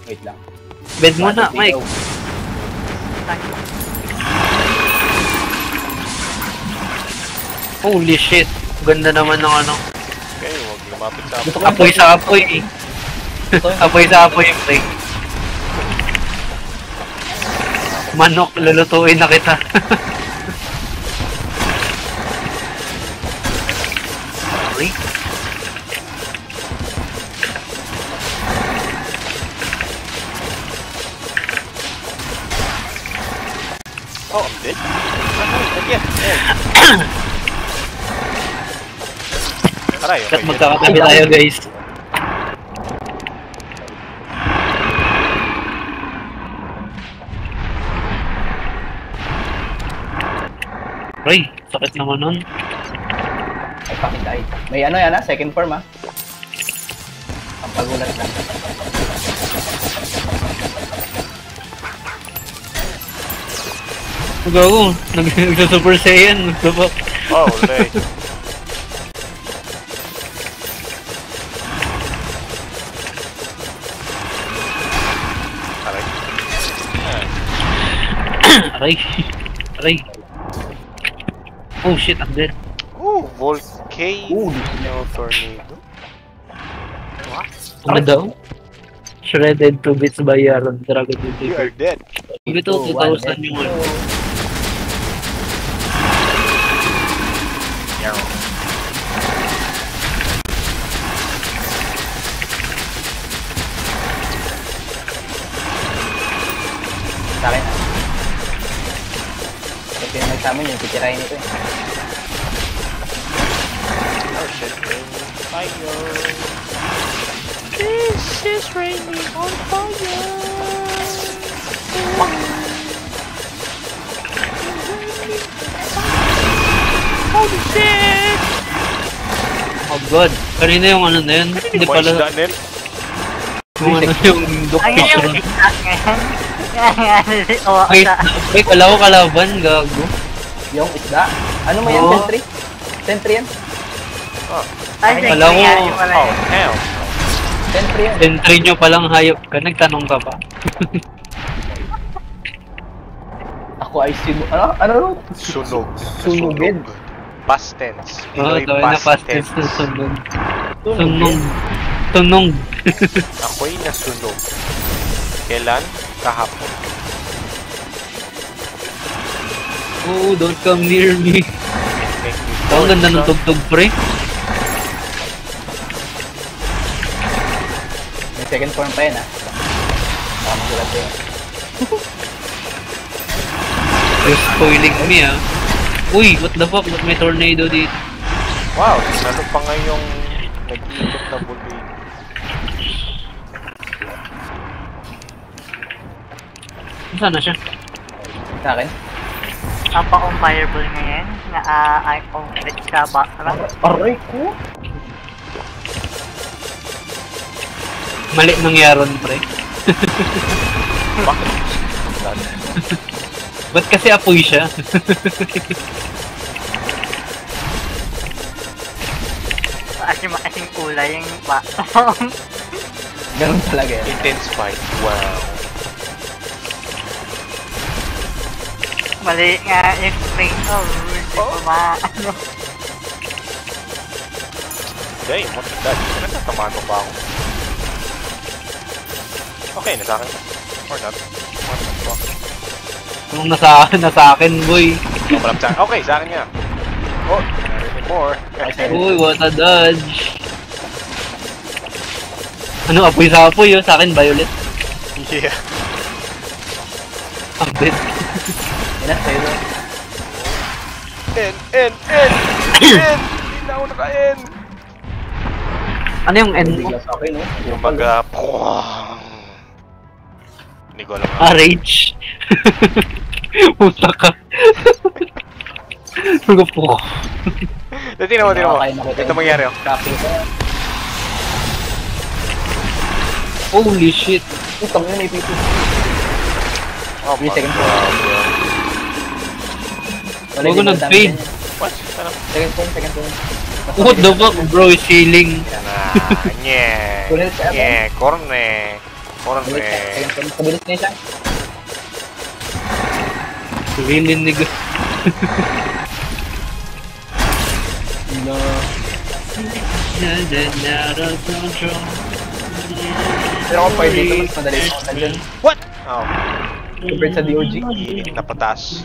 Wait lang. Bed muna, Mike. Holy shit. Ganda naman ng ano. Okay, huwag lumapit sa apoy. Apoy sa apoy eh. Apoy sa apoy yung break. Manok, lulutuin na kita. Sorry. Oh, I'm dead. Again. Aray, okay. Magkakatabi tayo guys. Ray, sakit naman nun. Ay, pakitay. May ano yan second form Ang pagulat lang. Gago, nagsa-super saiyan. Oh, lay. Aray. Aray. Oh shit, I'm dead. Ooh, volcano tornado. What? Ano daw? Shredded 2 bits by Yaron Dragon You are dead. Ito, 2,000 yung ano. Sa akin. Kasi yung nagsamin yung titirahin nito Oh shit, fire. This is raining on fire. Holy shit! Oh god, kanina yung ano na yun? Hindi pala. Yung ano yung Ayun yung dog TikTok ngayon. Oo, Ay, kala ko kalaban, gago. Yung isda. Ano mo yan, Oo. sentry? Sentry yan? Ay, Alam mo, Oh, hell. Sentry yan. Entry nyo palang hayop ka, nagtanong ka pa. Ako ay sino... Ano? Sunog. Sunugin. Past tense. Oo, Pinoy tawag na fast tense na sunog. Tunog. Tunog. Ako'y nasunog. Kailan? Kahapon. Oh, don't come near me. Ang ganda ng tugtog, pre. May second form pa yan Magulat yun. You're spoiling me, ah. Uy, what the fuck? Ba't may tornado dito? Wow, lalo pa nga yung nag-iikot na bulay. Saan na siya? Sa akin? ang pa-comparable ngayon na ay complete sa background. Aray ko! Mali nangyaron, pre. Bakit? Ba't kasi apoy siya? Asim-asim kulay yung background. Ganun talaga yan. Intense fight. Wow. Mali nga yung spring. Oh, hindi ko maano. Damn, what's that? Nagtatamaan mo pa ako. Okay, nasa akin. Or not. What the fuck? Nung nasa akin, boy. Oh, malap sa akin. Okay, sa akin nga. Oh, narinig more. Uy, what a dodge. Ano, apoy sa apoy, oh. Sa akin, violet. Yeah. Ang dead. Ilan sa'yo doon? End! End! Hindi na ako naka-end! Ano yung end mo? Bigla sa akin, no? Yung mag- Hindi ko alam. Rage. Puta ka. Lupo. Tingnan mo. Ito mangyari, oh. Copy ko. Holy shit. Utang yun, may pipi. Oh, 3 seconds. Wala ko nag-fade. What? Ano? Second phone. What the fuck, bro, is healing. Nye. Nye, korne. Corre. Pabilis na siya. Rilinig. No. Pero kung pwede dito, mas madali sa mga dyan. What? Oh. Compared sa DOG. Init na patas.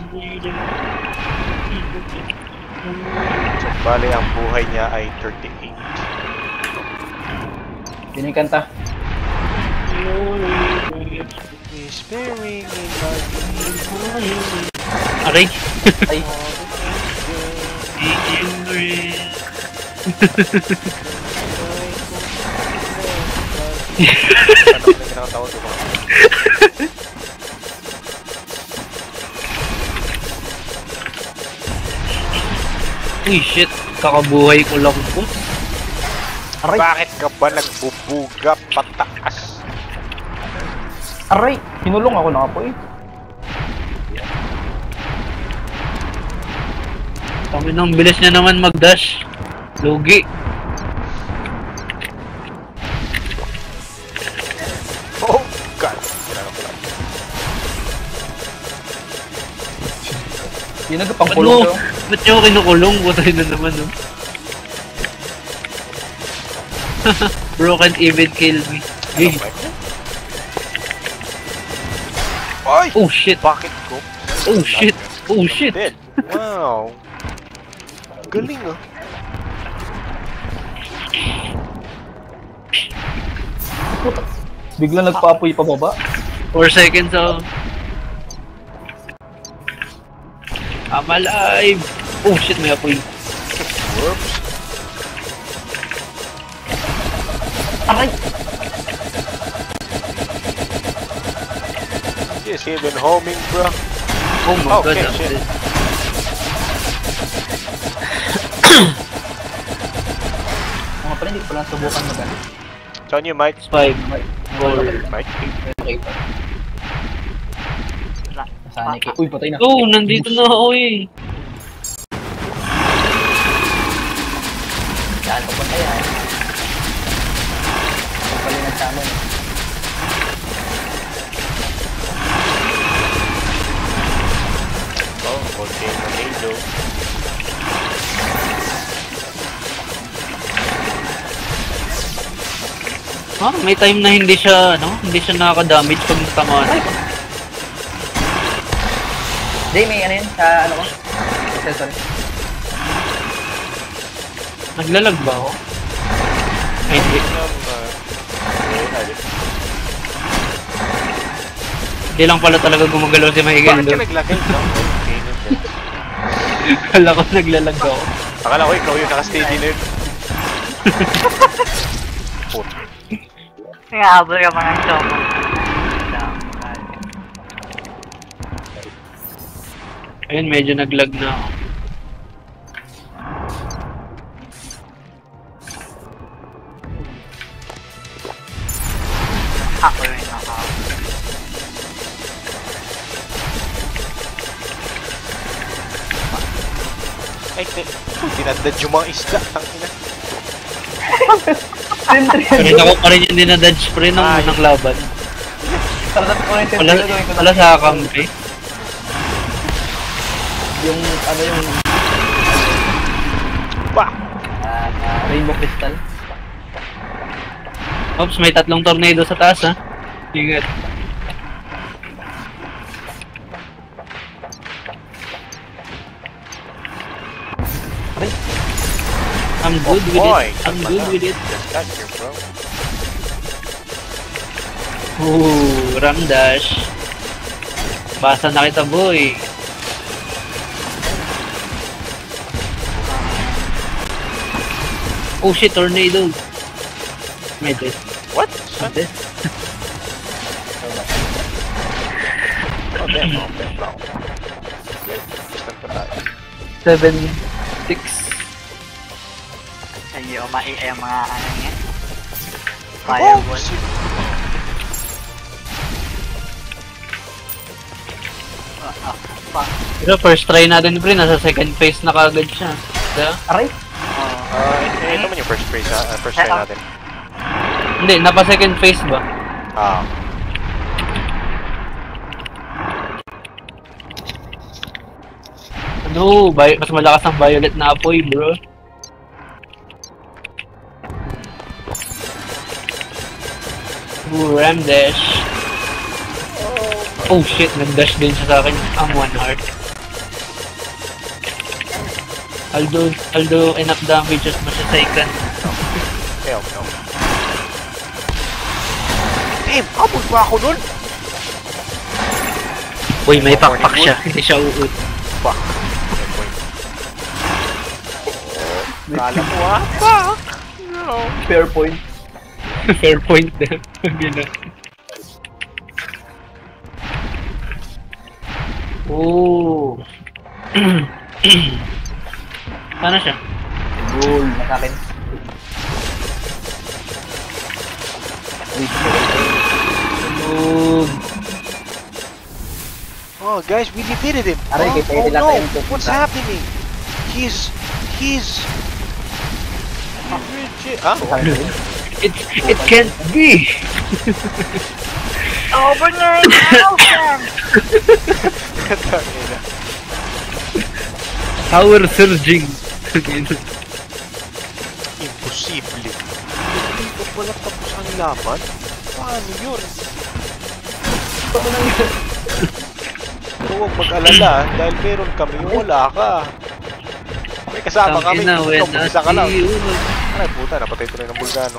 So, bali, ang buhay niya ay 38. Yun yung kanta. Whispering in Aray. Ay, Ano na ginatawa diba? Uy, shit. Kakabuhay ko lang po. aray, Bakit ka ba nagbubuga pataas? aray. Hinulong ako na po eh. Kami nang bilis niya naman mag-dash. Lugi. Oh, God! Ginano ko lang. Yun nagpangkulong Ano? ko. Ba't niyo ako kinukulong? Butay na naman, no? Bro can't even kill me. Hey. Ay! Oh shit. Bakit ko? Oh shit. Oh shit. Dead. Wow. Galing ah. Biglang nagpaapoy pababa. 4 seconds oh. I'm alive. Oh shit, may apoy. Whoops. Aray! Yes, even homing, bro. Oh my Okay, god. shit. Mga pala, hindi ko pala subukan mag-ano. It's on you, Mike. 5, 4. Mike. Okay pa. Nasanay kayo. Uy, patay na. Oh, nandito na ako eh. Saan pa punta yan? Ang palinag sa amin. Oh, volcano Halo. May time na hindi siya, hindi siya nakaka-damage pag tamaan. Hindi, may ano yun sa ano ko? Sorry. Naglalag ba ako? Ay, hindi. Hindi lang pala talaga gumagalaw si Michael Bakit ka doon. naglagay ka? Kala ko naglalag ako. Akala ko ikaw yung naka-steady na yun. Put. Nakahabol ka mga chomo. Ayun, medyo naglag na ako. Ako yung nakahabol. Ay, tinadad yung mga isda. Tangina. Pero ako pa rin yung dinadodge pre ng unang laban. Sarap ko rin Wala, wala sa kampi. yung ano yung Bah! Rainbow Crystal. Oops, may 3 tornado sa taas ha. Ingat. I'm good with boy, it. I'm good with it. Got here, bro. Ooh, ram dash. Basa na kita boy. Oh shit, tornado. May death. What? Death. Oh, damn. Oh, damn. Wow. Okay. Distant pa tayo. 7, 6. Hindi o mga ano nga. Oh, Fireball. shit. Fuck. Pero first try natin pre, nasa second phase na kagad siya. Diba? Aray! Ito naman yung first try natin. Hindi, napa second phase ba? Ah. No, mas malakas ang violet na apoy, bro. Ooh, ram dash. Oh shit, nag-dash din siya sa akin. Ang 1 heart. Although enough damages mo siya sa ikan. Hell no. Damn, habol pa ako nun! Uy, may pakpak siya. Hindi siya uut. Fuck. Kala mo fuck! No. Fair point. Fair point din. Gina. Oh. Sana siya? Goal na sa akin. Oh, guys, we defeated him. Aray, Oh, kita oh nila no, tayong pupunta. what's happening? He's... Ah, It can't be. Over 9,000! Power surging. Imposible. Hindi ko pala tapos ang laban? Paano yun? Pero huwag mag-alala dahil meron kami wala ka. May kasama kami. Tangina, when Ikaw mag-isa ka lang. I see you. Ay puta, napatay tuloy ng bulgano.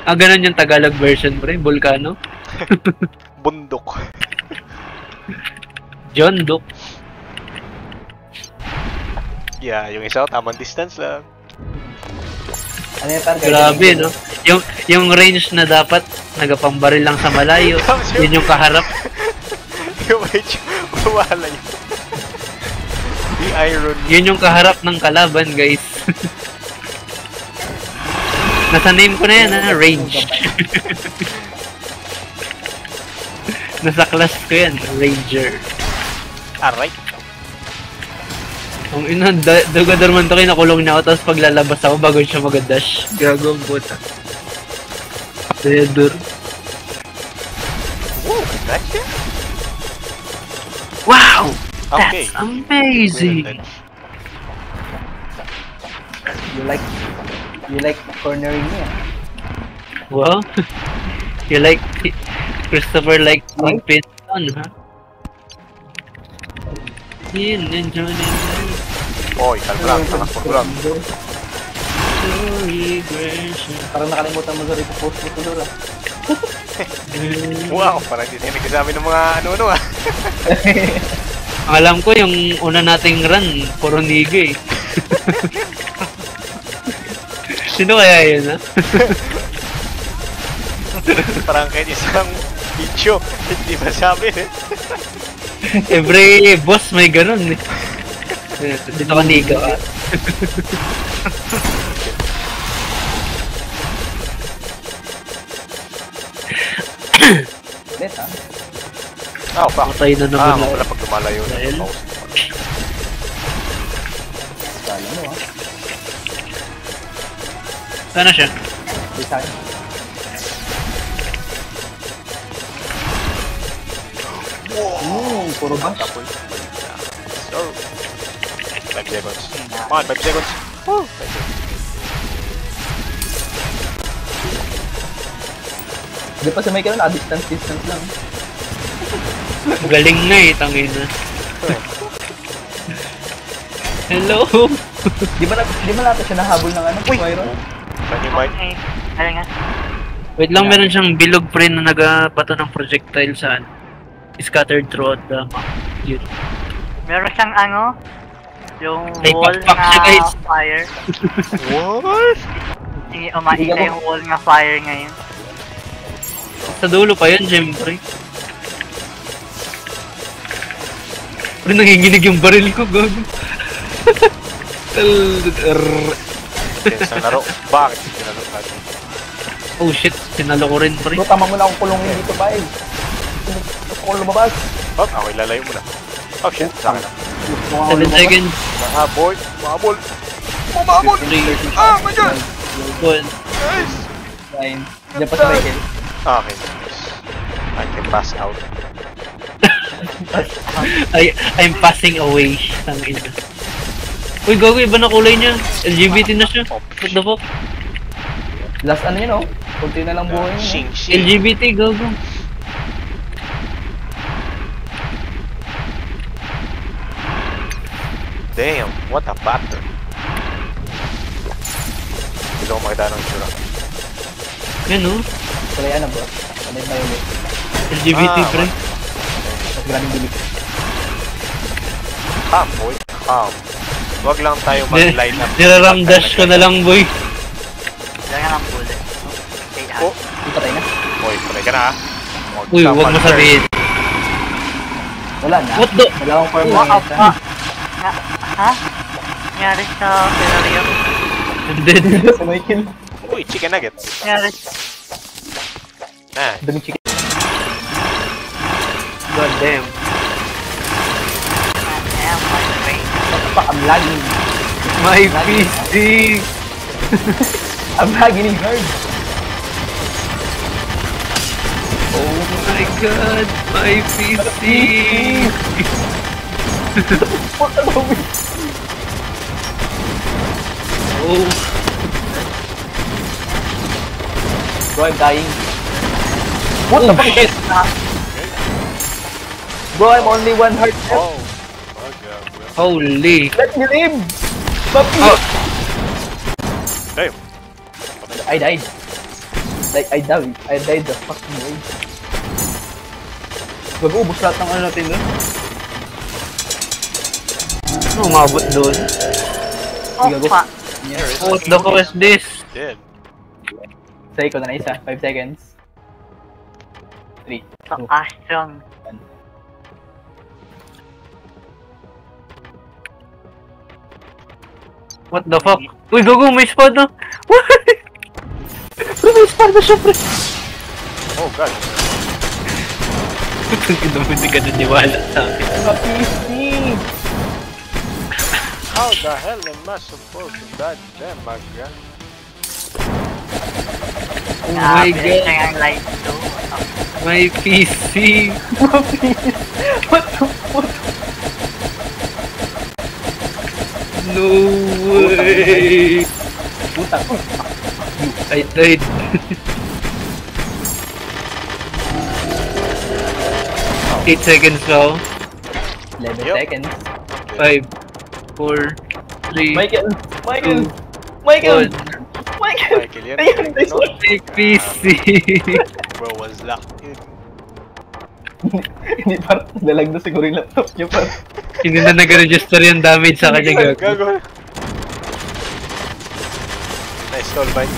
Ah, ganun yung Tagalog version, pre. Volcano. Bundok. John Dook. Yeah, yung isa tamang distance lang. Ano yung target? Grabe, no? Yung range na dapat nagapambaril lang sa malayo. Yun yung kaharap. Yung medyo wala yun. The irony. Yun yung kaharap ng kalaban, guys. Nasa name ko na yan, ha? Range. Nasa class ko yan, Ranger. Aray. Ang ina, Dogadorman to kayo, nakulong na ako, tapos paglalabas ako bago siya mag-dash. Gago ang puta. Deador. Whoa, that's it? Wow! Okay. That's amazing! You like cornering me, ah. Wow! You like Christopher like Big Pinton, ha? Yun, enjoy it. Oy, kalbrang, kalbrang. Parang nakalimutan mo sa rito post mo tuloy, ah. Wow, parang hindi tayo nagkasabi ng mga ano-ano ah. Ang alam ko, yung una nating run, puro niga eh. Sino kaya yun, ha? Parang kahit isang video, hindi masabi eh. Every boss may ganun eh. Dito ka niga ka. Ulit, ah. Ah, bakit? Patay na Ah, naman wala pag lumalayo na. Dahil? Kala mo, ah. Sana siya? Di sa akin. Puro bash. Tapoy. So, 5 seconds. Come on, 5 seconds. Woo! 5 seconds. Di pa sa may kanon, distance lang. Galing na eh, tangin na. Hello! Di ba natin siya nahabol ng ano, Uy! Myron? Can you mind? Okay. Ano nga? Wait lang, meron siyang bilog pre na nagapato ng projectile sa scattered throughout the map. Yun. Meron siyang ano? Yung May wall pakpak siya, na guys. fire. What? Hindi umaita yung wall na fire ngayon. Sa dulo pa yun, syempre. Pero nanginginig yung baril ko, gago. Tense ang laro. Bakit sinalot natin? Oh shit, sinalo ko rin pre. Bro, tama mo na akong kulongin dito pa eh. Gusto ko lumabas. Oh, ako ilalayo mo na. Oh shit, sa akin na. Gusto ko nga 7 lumabas. seconds. Mahabol! Mahabol! Mahabol! 3, Ah, my God! 1. Guys! 9. Diyan pa sa Michael. Okay, nice. I can pass out. I'm passing away. Tangina. Uy, gago, iba na kulay niya. LGBT na siya. What the fuck? Last ano yun, oh. Kunti na lang buhay niya. Shing. LGBT, gago. Damn, what a pattern. Gusto ko makita ng itsura. Yan, oh. Kulay ano, bro? Kulay violet. LGBT, pre. Mas grabing bilik. Calm, boy. Calm. Wag lang tayo mag-line up. Niraramdash ko na lang, boy. Diyan nga ng bullet. Okay, Oh, Di patay na. boy, patay ka na ha. Uy, wag mo sabihin. Wala na. What the? Wala akong farm What na the fuck? Ha? Nangyari sa terrarium? I'm dead. Sa may kill. Uy, chicken nuggets. Nangyari Ah, Dami chicken. God damn. my brain. What the fuck? I'm lagging. My PC! I'm lagging hard. Oh my god, my PC! What the fuck? Oh, Bro, I'm dying. What the oh fuck? shit! Bro, I'm only one heart left. oh. Oh, God, bro. Holy! Let me live! Papi! Oh. Damn. I died. Like, I died the fucking way. Mag-uubos lahat ng ano natin dun. Ano umabot doon? Oh, Gago. fuck. Here is What the fuck is this? dead. Say ko na isa. 5 seconds. 3, 2, So, Astron. What the fuck? Uy, gago, may spot na! May spot na siya, pre! Oh, God. Tungin naman, hindi ka naniwala sa akin. PC! How the hell am I supposed to dodge them, my God? Oh my Nakabilis na god, yung light to. my PC! What the fuck? No way! Puta ko. I died. Eight seconds now. 11 Yup. seconds. 5, 4, 3, Michael! Michael! 2, Michael! 1. Michael! Michael, yan. Ayun, this one! My PC! Bro was locked in. Hindi parang dalag na siguro yung laptop niya parang. Hindi na nag-register yung damage sa kanya, gago. Gago. Nice stall, Mike.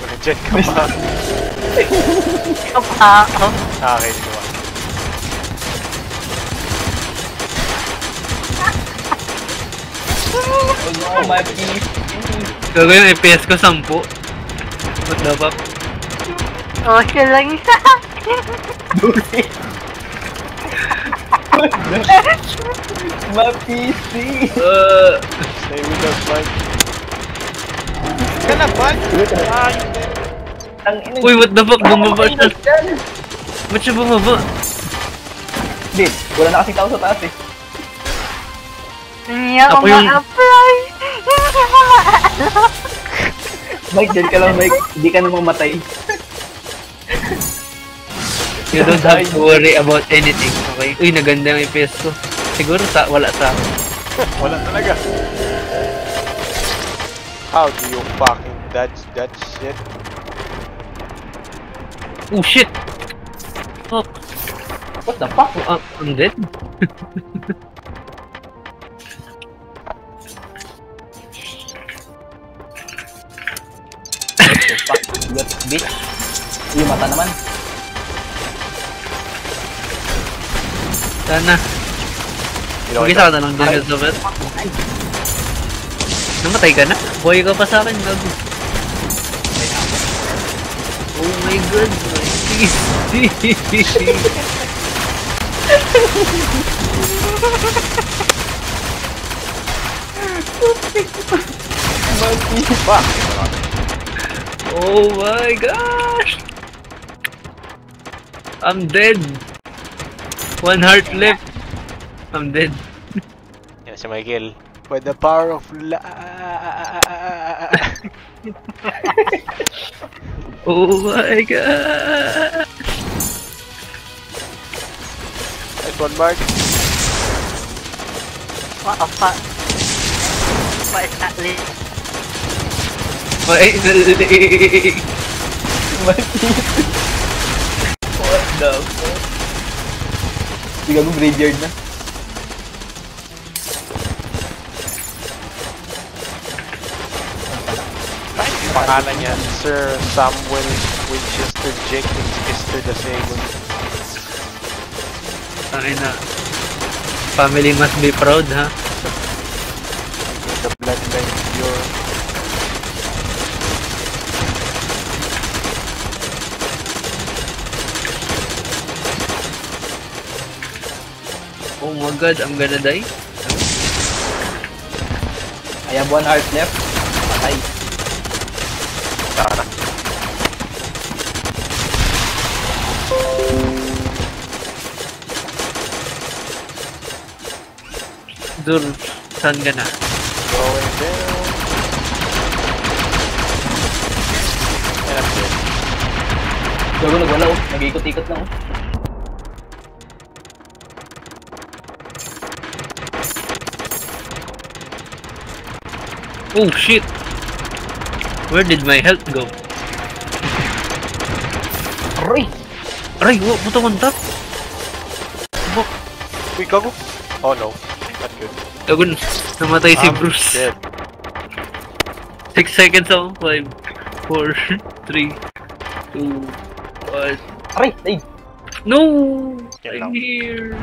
Nag-jet ka pa. Ito pa ako. Okay, ito ba? Oh no, my PC! Gago yung FPS ko 10. What the fuck? Oh, siya lang isa. Bullshit! My PC! Stay with us, Mike. Ka na, Mike? Ah, yun din. Ang ina. Uy, what the fuck? Bumaba siya. Ba't siya bumaba? Hindi, wala na kasing tao sa taas eh. Hindi ako Ako yung- ma-apply. Hindi ako ma-apply. Mike, dyan ka lang, Mike. Hindi ka na mamatay. You don't have to worry about anything, okay? Uy, naganda yung FPS ko. Siguro wala sa akin. Wala talaga. How do you fucking dodge that shit? Oh shit! Fuck. What the fuck? I'm dead? What the fuck? What bitch? Yung mata naman. Sana. Mag-isa ka na lang dyan, Christopher. Namatay ka na? Buhay ka pa sa akin, gago. Oh my god, my PC. Fuck! Oh my gosh! I'm dead. 1 heart left. I'm dead. Yan si Michael. By the power of Oh my god. Nice one, Mark. What the fuck? What is that list? Finally. What the fuck? Hindi ka graveyard na. Pangalan niya, Sir Samuel Winchester Jenkins Mr. the Second. Tangin na. Family must be proud, ha? The bloodline pure. Oh my god, I'm gonna die. I have 1 heart left. Patay. Tara. Dur, saan ka na? Going down. And I'm dead. Gago, nagwala oh. Nag-ikot-ikot lang oh. Oh shit! Where did my health go? Aray! Aray, buto on top! Bok! Uy, gago. Oh no. Not good. Tagun, namatay si I'm Bruce. dead. 6 seconds ako. 5, 4, 3, 2, 1. Aray! Ay! No! Yan I'm lang. here!